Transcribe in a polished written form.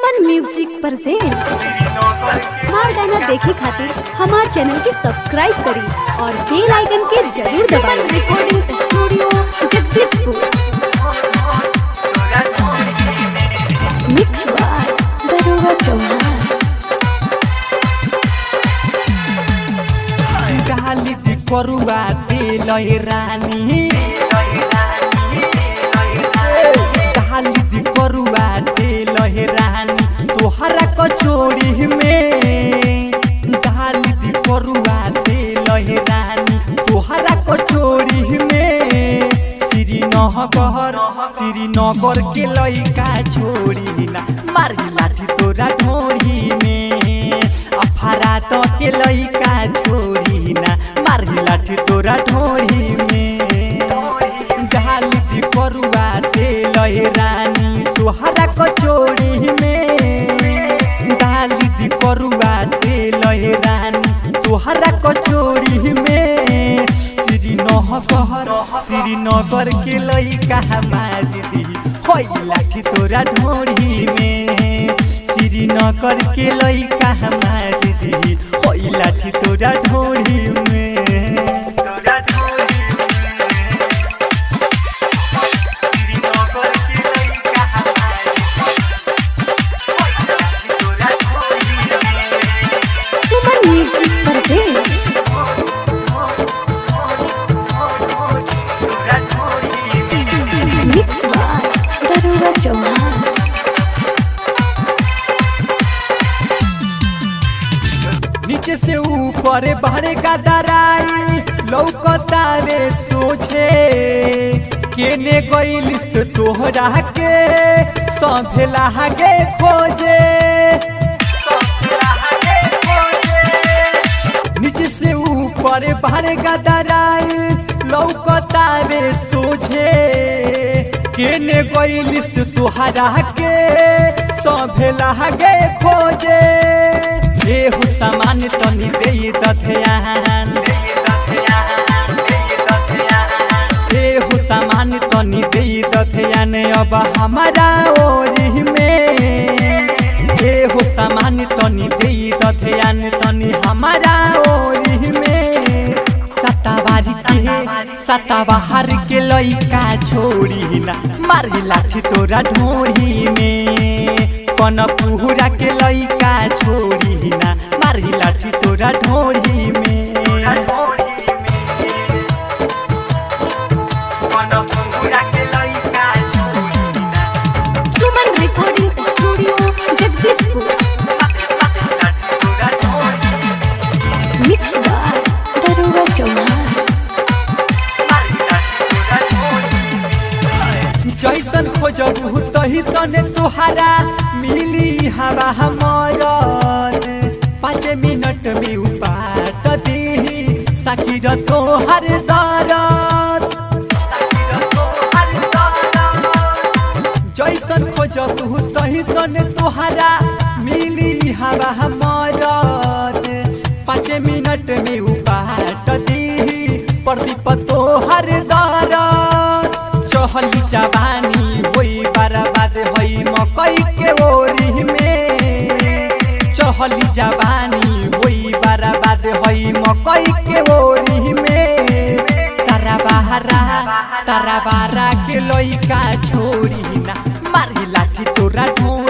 सुमन music present. हमार गाना देखे खातिर हमार चैनल के सब्सक्राइब करी और बेल आइकन के जरूर दबाएं। Recording studio Jagdishpur. Mix by Daroga Chauhan. गाली दी करुआ दे लय रानी, गाली दी करुआ दे लय रानी तोहरा कचोरी में, गाली दी करुआ दे लय रानी तोहरा कचोरी में। श्रीनगर के लइका छोड़ी ना मारी लाठी तोरा ढोरी में, अफारा तो के लइका छोड़ी ना मारी लाठी तोरा ढोरी में। गाली दी करुआ दे लय रानी तोहरा कचोरी में, गाली दी करुआ दे लय रानी तोहरा कचोरी में। श्रीनगर के लइका माजदी होई लाठी तोरा ढोरी में, श्रीनगर के लइका माजदी होई लाठी तोरा ढोरी में। सुमन music present. Mix by Daroga Chauhan. नीचे से ऊपर बाहर का दराई लौकता रे सोझे, केने गइलिस तोहरा के सभेला गे खोजे। नीचे से ऊपर बाहर का दराई लौकता रे सोझे, केने गइलिस तोहरा के सभेला गे खोजे। एहु सामान तनी दे दध्यान, एहु सामान तनी दे दध्यान अब हमारा ओरी में, एहु सामान तनी दे दध्यान तनी हमारा ओरी में। सताबाहर के लइका छोड़ी ना मारी लाठी तोरा ढोरी में, कनपुरा के लइका छोड़ी ना मारी लाठी तोरा ढोरी में। Suman recording studio Jagdishpur. Mix by Daroga Chauhan. जैसन खोजबू तहिसन तोहरा मिली हवा हमरद, 5 मिनट में उपाट दी सकीर तोहर दरद। जैसन खोजबू तहिसन तोहरा मिली हवा हमरद, 5 मिनट में उपाट दी प्रदीप तोहर दरद। चहली जवानी होई बर्बाद होई मकई के ओरी में, चहली जवानी होई बर्बाद होई मकई के ओरी में। तारा बारा के लइका छोड़ी ना मारी लाठी तोरा ढोरी